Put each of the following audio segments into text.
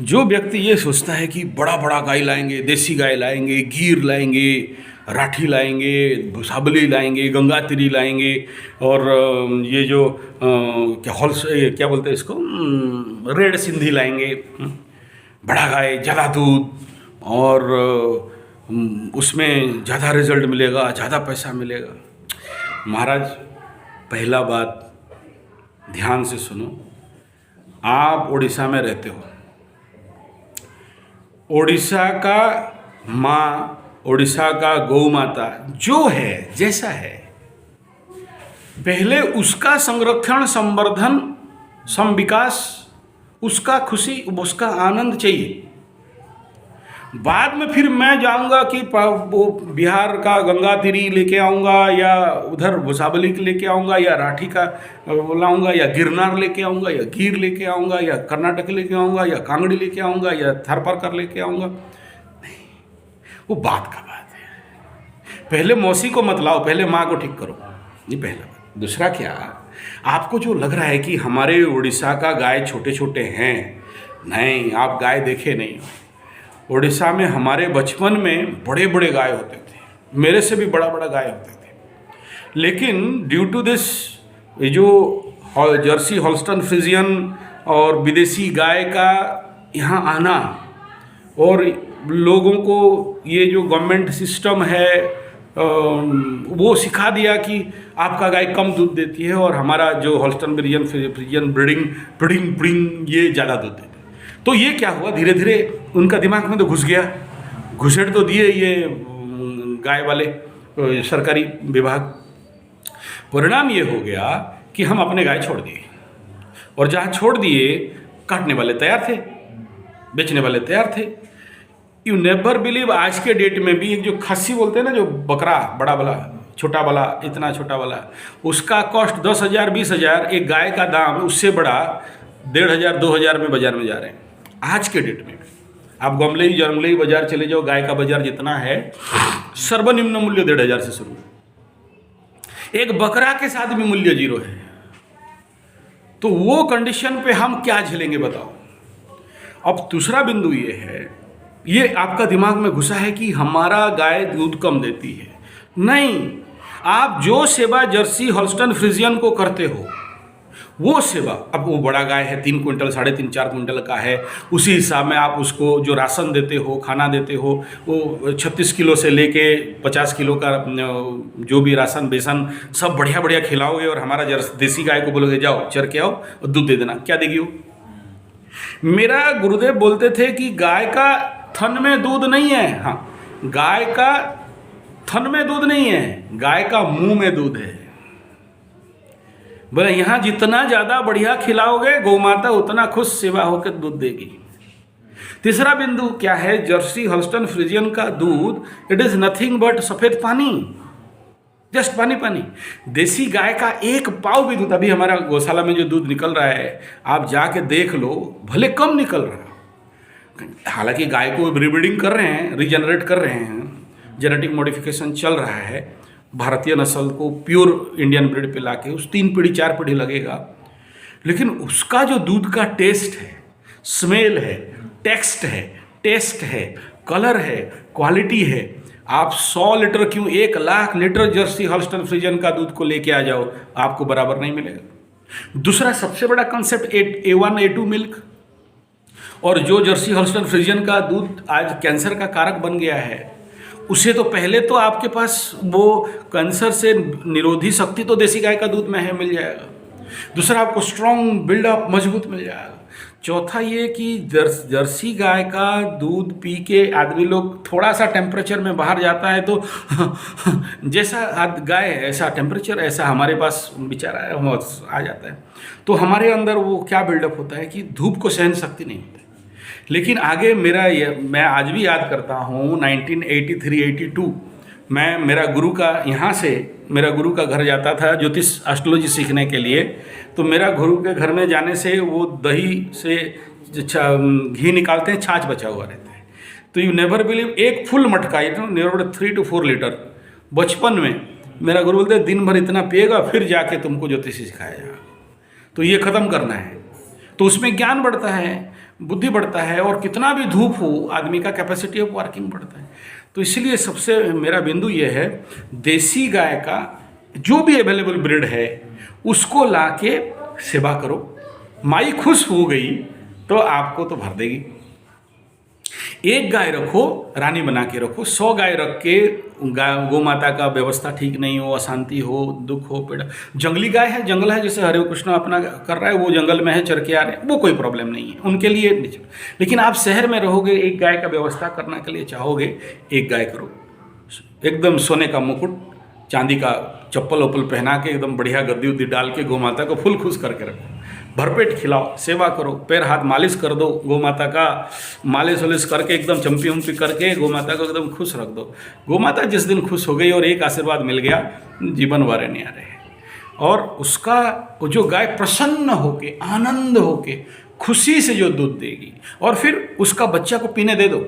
जो व्यक्ति ये सोचता है कि बड़ा बड़ा गाय लाएंगे, देसी गाय लाएंगे, गीर लाएंगे, राठी लाएंगे, भुसाबली लाएंगे, गंगातिरी लाएंगे और ये जो क्या बोलते हैं इसको, रेड सिंधी लाएंगे, बड़ा गाय, ज़्यादा दूध और उसमें ज़्यादा रिजल्ट मिलेगा, ज़्यादा पैसा मिलेगा। महाराज, पहला बात ध्यान से सुनो। आप उड़ीसा में रहते हो। उड़ीसा का माँ, उड़ीसा का गौ माता जो है, जैसा है, पहले उसका संरक्षण, संवर्धन, समविकास, उसका खुशी, उसका आनंद चाहिए। बाद में फिर मैं जाऊंगा कि वो बिहार का गंगातिरी लेके आऊँगा, या उधर भुसावली लेके आऊँगा, या राठी का लाऊंगा, या गिरनार लेके आऊँगा, या गीर लेके आऊँगा, या कर्नाटक लेके आऊँगा, या कांगड़ी लेके आऊँगा, या थारपारकर लेके आऊँगा। नहीं, वो बात का बात है। पहले मौसी को मत लाओ, पहले माँ को ठीक करो। ये पहला बात। दूसरा क्या, आपको जो लग रहा है कि हमारे उड़ीसा का गाय छोटे छोटे हैं, नहीं, आप गाय देखे नहीं हो। उड़ीसा में हमारे बचपन में बड़े बड़े गाय होते थे, मेरे से भी बड़ा बड़ा गाय होते थे। लेकिन ड्यू टू दिस, ये जो जर्सी हॉल्स्टन फ्रिजियन और विदेशी गाय का यहाँ आना, और लोगों को ये जो गवर्नमेंट सिस्टम है वो सिखा दिया कि आपका गाय कम दूध देती है और हमारा जो हॉल्स्टन फ्रिजियन ब्रीडिंग ये ज़्यादा दूध देती है। तो ये क्या हुआ, धीरे धीरे उनका दिमाग में तो घुस गया, घुसेड़ तो दिए ये गाय वाले सरकारी विभाग। परिणाम ये हो गया कि हम अपने गाय छोड़ दिए, और जहाँ छोड़ दिए काटने वाले तैयार थे, बेचने वाले तैयार थे। यू नेवर बिलीव, आज के डेट में भी एक जो खस्सी बोलते हैं ना, जो बकरा बड़ा वाला, छोटा वाला, इतना छोटा वाला, उसका कॉस्ट 10,000 20,000, एक गाय का दाम उससे बड़ा 1,500 2,000 में बाजार में जा रहे हैं आज के डेट में। आप जमलई बाजार चले जाओ, गाय का बाजार जितना है, सर्वनिम्न मूल्य 1,500 से शुरू। एक बकरा के साथ भी मूल्य 0 है। तो वो कंडीशन पे हम क्या झेलेंगे बताओ। अब दूसरा बिंदु ये है, ये आपका दिमाग में घुसा है कि हमारा गाय दूध कम देती है। नहीं, आप जो सेवा जर्सी हॉल्स्टन फ्रिजियन को करते हो, वो सेवा, अब वो बड़ा गाय है, 3 क्विंटल 3.5 4 क्विंटल का है, उसी हिसाब में आप उसको जो राशन देते हो, खाना देते हो, वो 36 किलो से लेके 50 किलो का जो भी राशन बेसन सब बढ़िया बढ़िया खिलाओगे, और हमारा देसी गाय को बोलोगे जाओ चर के आओ और दूध दे देना, क्या देगी वो। मेरा गुरुदेव बोलते थे कि गाय का थन में दूध नहीं है। हाँ, गाय का थन में दूध नहीं है, गाय का मुंह में दूध है। बोले यहाँ जितना ज़्यादा बढ़िया खिलाओगे गौ माता, उतना खुश सेवा होकर दूध देगी। तीसरा बिंदु क्या है, जर्सी हॉल्स्टन फ्रिजियन का दूध, इट इज़ नथिंग बट सफ़ेद पानी, जस्ट पानी पानी। देसी गाय का 1 पाव भी दूध, अभी हमारा गौशाला में जो दूध निकल रहा है, आप जाके देख लो, भले कम निकल रहा, हालांकि गाय को रिब्रीडिंग कर रहे हैं, रीजनरेट कर रहे हैं, जेनेटिक मॉडिफिकेशन चल रहा है, भारतीय नस्ल को प्योर इंडियन ब्रीड पे लाके उस 3 पीढ़ी 4 पीढ़ी लगेगा, लेकिन उसका जो दूध का टेस्ट है, स्मेल है, टेक्स्ट है, टेस्ट है, कलर है, क्वालिटी है, आप 100 लीटर क्यों 1 lakh litre Jersey Holstein Phrygian का दूध को लेके आ जाओ, आपको बराबर नहीं मिलेगा। दूसरा सबसे बड़ा कंसेप्ट A1 A2 मिल्क, और जो जर्सी हॉल्स्टन फ्रिजियन का दूध आज कैंसर का कारक बन गया है, उसे तो पहले तो आपके पास वो कैंसर से निरोधी शक्ति तो देसी गाय का दूध में है, मिल जाएगा। दूसरा, आपको स्ट्रॉन्ग बिल्डअप मजबूत मिल जाएगा। चौथा ये कि जर्सी गाय का दूध पी के आदमी लोग थोड़ा सा टेम्परेचर में बाहर जाता है तो जैसा गाय है ऐसा टेम्परेचर, ऐसा हमारे पास बेचारा है, आ जाता है। तो हमारे अंदर वो क्या बिल्डअप होता है कि धूप को सहन शक्ति नहीं होती। लेकिन आगे मैं आज भी याद करता हूँ 1983-82 मेरा गुरु का यहाँ से मेरा गुरु का घर जाता था ज्योतिष एस्ट्रोलॉजी सीखने के लिए। तो मेरा गुरु के घर में जाने से वो दही से घी निकालते हैं, छाछ बचा हुआ रहता है। तो यू नेवर बिलीव, एक फुल मटका नियर 3 to 4 लीटर बचपन में मेरा गुरु बोलते दिन भर इतना पिएगा फिर जाके तुमको ज्योतिषी सिखाया जाएगा। तो ये ख़त्म करना है, तो उसमें ज्ञान बढ़ता है। बुद्धि बढ़ता है, और कितना भी धूप हो आदमी का कैपेसिटी ऑफ वर्किंग बढ़ता है। तो इसलिए सबसे मेरा बिंदु ये है, देसी गाय का जो भी अवेलेबल ब्रीड है उसको ला के सेवा करो। माई खुश हो गई तो आपको तो भर देगी। एक गाय रखो, रानी बना के रखो। 100 गाय रख के गौ माता का व्यवस्था ठीक नहीं हो, अशांति हो, दुख हो, पीड़ा। जंगली गाय है, जंगल है, जैसे हरे कृष्ण अपना कर रहा है, वो जंगल में है, चर के आ रहे हैं, वो कोई प्रॉब्लम नहीं है उनके लिए। लेकिन आप शहर में रहोगे, एक गाय का व्यवस्था करने के लिए चाहोगे, एक गाय करो, एकदम सोने का मुकुट, चांदी का चप्पल वप्पल पहना के, एकदम बढ़िया गद्दी उद्दी डाल के गौ माता को फुल खुश करके रखो। भरपेट खिलाओ, सेवा करो, पैर हाथ मालिश कर दो, गौ माता का मालिश वालिश करके एकदम चंपी उम्पी करके गौ माता को एकदम खुश रख दो। गौ माता जिस दिन खुश हो गई और एक आशीर्वाद मिल गया, जीवन वारे नहीं आ रहे। और उसका जो गाय प्रसन्न होके, आनंद होके, खुशी से जो दूध देगी, और फिर उसका बच्चा को पीने दे दो।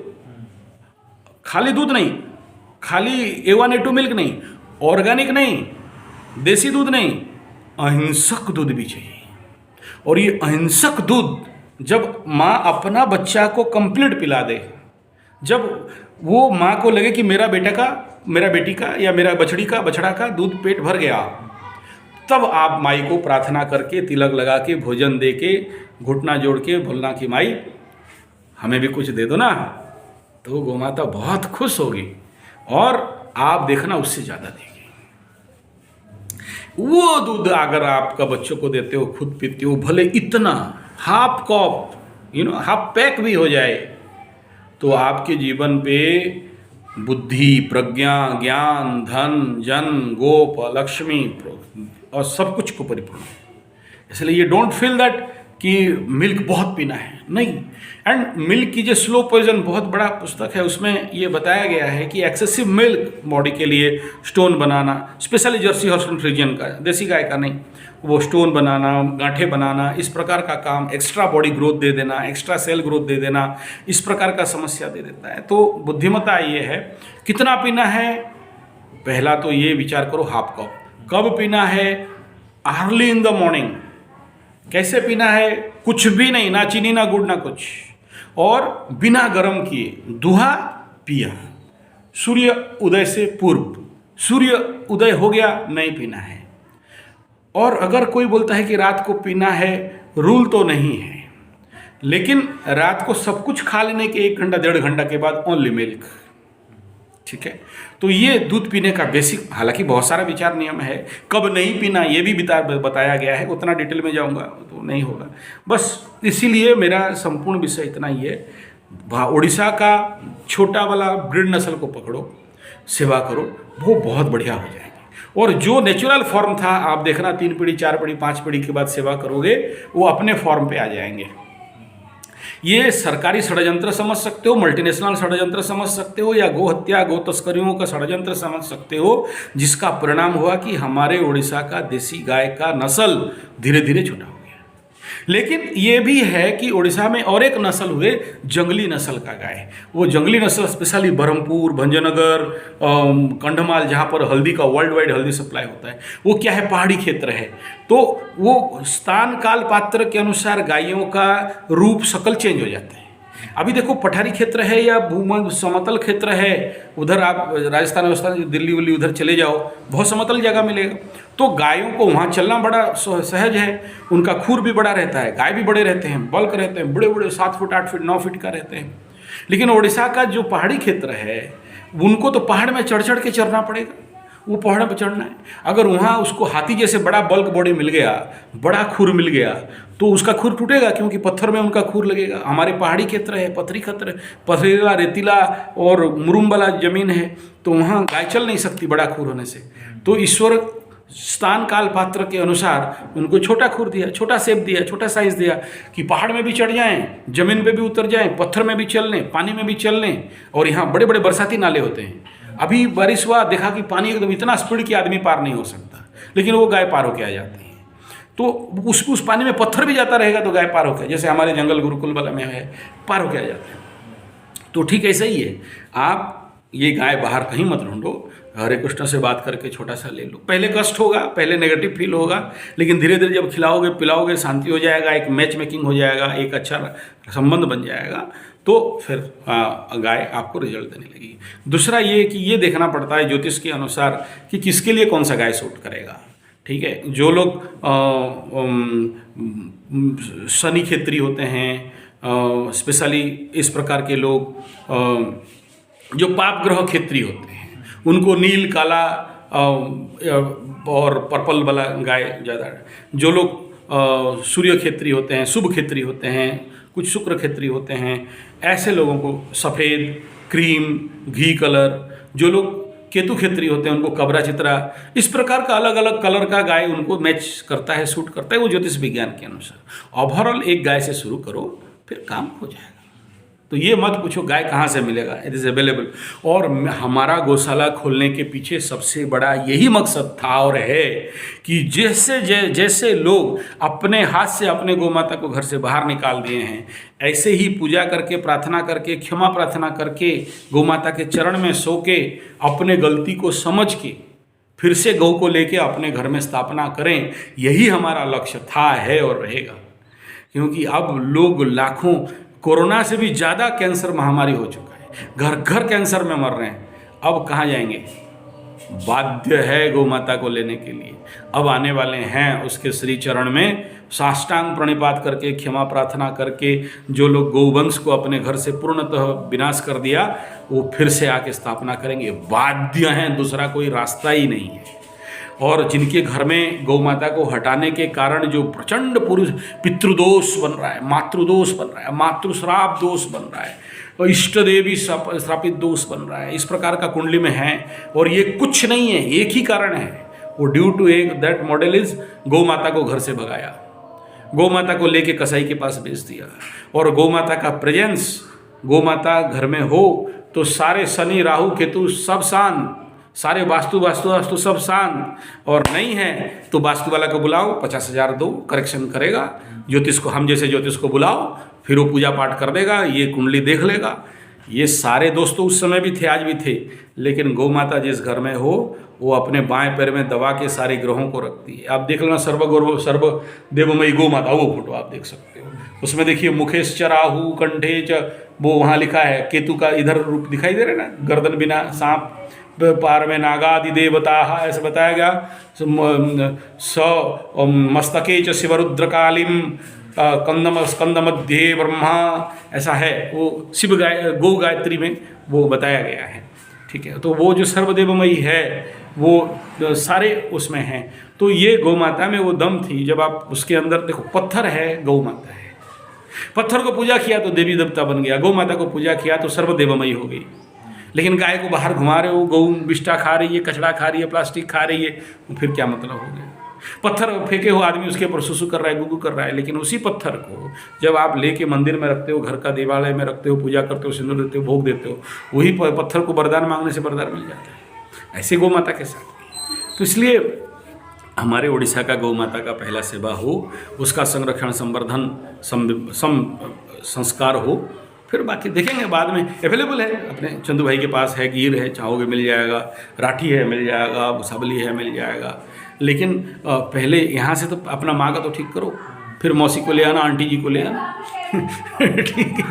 खाली दूध नहीं, खाली A1 A2 मिल्क नहीं, ऑर्गेनिक नहीं, देसी दूध नहीं, अहिंसक दूध भी चाहिए। और ये अहिंसक दूध जब माँ अपना बच्चा को कंप्लीट पिला दे, जब वो माँ को लगे कि मेरा बेटा का, मेरा बेटी का, या मेरा बछड़ी का, बछड़ा का दूध पेट भर गया, तब आप माई को प्रार्थना करके, तिलक लगा के, भोजन दे के, घुटना जोड़ के बोलना कि माई हमें भी कुछ दे दो ना। तो गौ माता बहुत खुश होगी और आप देखना उससे ज़्यादा देगी। वो दूध अगर आपका बच्चों को देते हो, खुद पीते हो, भले इतना हाफ कप, हाफ पैक भी हो जाए, तो आपके जीवन पे बुद्धि, प्रज्ञा, ज्ञान, धन, जन, गोप, लक्ष्मी और सब कुछ को परिपूर्ण। इसलिए ये डोंट फील दैट कि मिल्क बहुत पीना है, नहीं। एंड मिल्क की जो स्लो पॉइजन, बहुत बड़ा पुस्तक है, उसमें ये बताया गया है कि एक्सेसिव मिल्क बॉडी के लिए स्टोन बनाना, स्पेशली जर्सी हॉर्सन फ्रीजियन का, देसी गाय का नहीं, वो स्टोन बनाना, गांठे बनाना, इस प्रकार का काम, एक्स्ट्रा बॉडी ग्रोथ दे देना, एक्स्ट्रा सेल ग्रोथ दे देना, इस प्रकार का समस्या दे देता है। तो बुद्धिमत्ता ये है, कितना पीना है, पहला तो ये विचार करो, हाफ कप। कब पीना है? Early in the morning. कैसे पीना है? कुछ भी नहीं, ना चीनी, ना गुड़, ना कुछ, और बिना गर्म किए दूहा पिया, सूर्य उदय से पूर्व। सूर्य उदय हो गया नहीं पीना है। और अगर कोई बोलता है कि रात को पीना है, रूल तो नहीं है, लेकिन रात को सब कुछ खा लेने के 1 घंटा 1.5 घंटा के बाद ओनली मिल्क, ठीक है। तो ये दूध पीने का बेसिक, हालांकि बहुत सारा विचार नियम है, कब नहीं पीना ये भी बताया गया है, उतना डिटेल में जाऊंगा तो नहीं होगा। बस इसीलिए मेरा संपूर्ण विषय इतना ही है। उड़ीसा का छोटा वाला ब्रीड नस्ल को पकड़ो, सेवा करो, वो बहुत बढ़िया हो जाएगी। और जो नेचुरल फॉर्म था, आप देखना 3 पीढ़ी 4 पीढ़ी 5 पीढ़ी के बाद सेवा करोगे, वो अपने फॉर्म पे आ जाएंगे। ये सरकारी षड्यंत्र समझ सकते हो, मल्टीनेशनल षड्यंत्र समझ सकते हो, या गो हत्या, गो तस्करियों का षड्यंत्र समझ सकते हो, जिसका परिणाम हुआ कि हमारे उड़ीसा का देसी गाय का नस्ल धीरे धीरे छूटा हो गया। लेकिन ये भी है कि उड़ीसा में और एक नस्ल हुए, जंगली नस्ल का गाय। वो जंगली नस्ल स्पेशली ब्रह्मपुर, भंजनगर, कंधमाल, जहाँ पर हल्दी का वर्ल्ड वाइड हल्दी सप्लाई होता है, वो क्या है, पहाड़ी क्षेत्र है। तो वो स्थान काल पात्र के अनुसार गायों का रूप शकल चेंज हो जाता है। अभी देखो, पठारी क्षेत्र है या भूमध्य समतल क्षेत्र है, उधर आप राजस्थान, दिल्ली वल्ली उधर चले जाओ, बहुत समतल जगह मिलेगा। तो गायों को वहाँ चलना बड़ा सहज है, उनका खुर भी बड़ा रहता है, गाय भी बड़े रहते हैं, बल्क रहते हैं, बड़े बड़े 7 फुट 8 फीट 9 फीट का रहते हैं। लेकिन उड़ीसा का जो पहाड़ी क्षेत्र है, उनको तो पहाड़ में चढ़ चढ़ के चढ़ना पड़ेगा, वो पहाड़ पर चढ़ना है। अगर वहाँ उसको हाथी जैसे बड़ा बल्क बॉडी मिल गया, बड़ा खुर मिल गया, तो उसका खुर टूटेगा, क्योंकि पत्थर में उनका खुर लगेगा। हमारे पहाड़ी क्षेत्र है, पथरी क्षेत्र, पथरीला, रेतीला और मुरुम वाला जमीन है, तो वहाँ गाय चल नहीं सकती बड़ा खुर होने से। तो ईश्वर स्थान काल पात्र के अनुसार उनको छोटा खुर दिया, छोटा शेप दिया, छोटा साइज दिया, कि पहाड़ में भी चढ़ जाएं, जमीन पे भी उतर जाएं, पत्थर में भी चल लें, पानी में भी चल लें। और यहाँ बड़े बड़े बरसाती नाले होते हैं। अभी बारिश हुआ, देखा कि पानी एकदम इतना स्पीड कि आदमी पार नहीं हो सकता, लेकिन वो गाय पार होके आ जाती है। तो उस पानी में पत्थर भी जाता रहेगा तो गाय पार होकर, जैसे हमारे जंगल गुरुकुल वाला में है, पार होके आ जाते हैं। तो ठीक ऐसा ही है, आप ये गाय बाहर कहीं मत ढूंढो, हरे कृष्ण से बात करके छोटा सा ले लो। पहले कष्ट होगा, पहले नेगेटिव फील होगा, लेकिन धीरे धीरे जब खिलाओगे पिलाओगे शांति हो जाएगा, एक मैच मेकिंग हो जाएगा, एक अच्छा संबंध बन जाएगा, तो फिर गाय आपको रिजल्ट देने लगेगी। दूसरा ये कि ये देखना पड़ता है ज्योतिष के अनुसार कि किसके लिए कौन सा गाय सूट करेगा। ठीक है, जो लोग शनि क्षेत्री होते हैं, स्पेशली इस प्रकार के लोग जो पाप ग्रह क्षेत्री होते हैं, उनको नील, काला और पर्पल वाला गाय ज़्यादा। जो लोग सूर्य क्षेत्री होते हैं, शुभ क्षेत्री होते हैं, कुछ शुक्र क्षेत्री होते हैं, ऐसे लोगों को सफ़ेद, क्रीम, घी कलर। जो लोग केतु क्षेत्री होते हैं उनको कबरा चित्रा, इस प्रकार का अलग अलग कलर का गाय उनको मैच करता है, सूट करता है, वो ज्योतिष विज्ञान के अनुसार। ओवरऑल एक गाय से शुरू करो, फिर काम हो जाएगा। तो ये मत पूछो गाय कहाँ से मिलेगा, इट इज़ अवेलेबल। और हमारा गौशाला खोलने के पीछे सबसे बड़ा यही मकसद था और है कि जैसे लोग अपने हाथ से अपने गौ माता को घर से बाहर निकाल दिए हैं, ऐसे ही पूजा करके, प्रार्थना करके, क्षमा प्रार्थना करके, गौ माता के चरण में सो के, अपने गलती को समझ के फिर से गौ को लेके अपने घर में स्थापना करें। यही हमारा लक्ष्य था, है और रहेगा। क्योंकि अब लोग लाखों, कोरोना से भी ज़्यादा कैंसर महामारी हो चुका है, घर घर कैंसर में मर रहे हैं। अब कहाँ जाएंगे? बाध्य है गौ माता को लेने के लिए। अब आने वाले हैं उसके श्री चरण में साष्टांग प्रणिपात करके, क्षमा प्रार्थना करके। जो लोग गौवंश को अपने घर से पूर्णतः विनाश कर दिया, वो फिर से आके स्थापना करेंगे, बाध्य हैं, दूसरा कोई रास्ता ही नहीं है। और जिनके घर में गौ माता को हटाने के कारण जो प्रचंड पुरुष पितृदोष बन रहा है, मातृदोष बन रहा है, मातृश्राप दोष बन रहा है, और इष्ट देवी श्रापित दोष बन रहा है, इस प्रकार का कुंडली में है। और ये कुछ नहीं है, एक ही कारण है, वो ड्यू टू एक दैट मॉडल इज गौ माता को घर से भगाया, गौ माता को लेके कसाई के पास भेज दिया। और गौ माता का प्रेजेंस, गौ माता घर में हो तो सारे शनि, राहु, केतु सब शांत, सारे वास्तु सब शांत। और नहीं है तो वास्तु वाला को बुलाओ, 50,000 दो, करेक्शन करेगा। ज्योतिष को, हम जैसे ज्योतिष को बुलाओ, फिर वो पूजा पाठ कर देगा, ये कुंडली देख लेगा। ये सारे दोस्त तो उस समय भी थे, आज भी थे। लेकिन गौ माता जिस घर में हो, वो अपने बाएं पैर में दबा के सारे ग्रहों को रखती है। आप देख लेना, सर्व देवमयी गौ माता, वो फोटो आप देख सकते हो। उसमें देखिए मुखेश च राहु कंठे च, वो वहाँ लिखा है केतु का इधर रूप दिखाई दे रहा है ना, गर्दन बिना सांप, पार में नागादि देवता, ऐसे बताया गया। मस्तके च शिवरुद्रकालीम स्कंद मध्य ब्रह्मा, ऐसा है वो शिव गौ गायत्री में वो बताया गया है। ठीक है, तो वो जो सर्वदेवमयी है वो सारे उसमें हैं। तो ये गौ माता में वो दम थी। जब आप उसके अंदर देखो, पत्थर है, गौ माता है। पत्थर को पूजा किया तो देवी देवता बन गया, गौ माता को पूजा किया तो सर्वदेवमयी हो गई। लेकिन गाय को बाहर घुमा रहे हो, गौ बिष्टा खा रही है, कचड़ा खा रही है, प्लास्टिक खा रही है, तो फिर क्या मतलब हो गया? पत्थर फेंके हो, आदमी उसके ऊपर सुसु कर रहा है, गुगु कर रहा है। लेकिन उसी पत्थर को जब आप लेके मंदिर में रखते हो, घर का देवालय में रखते हो, पूजा करते हो, सिंदूर देते हो, भोग देते हो, वही पत्थर को वरदान मांगने से वरदान मिल जाता है। ऐसे गौ माता के साथ। तो इसलिए हमारे उड़ीसा का गौ माता का पहला सेवा हो, उसका संरक्षण, संवर्धन, संस्कार हो, फिर बाकी देखेंगे बाद में। अवेलेबल है, अपने चंदू भाई के पास है, गिर है, चाहोगे मिल जाएगा, राठी है मिल जाएगा, भुसावली है मिल जाएगा। लेकिन पहले यहाँ से तो अपना माँ का तो ठीक करो, फिर मौसी को ले आना, आंटी जी को ले आना। ठीक है।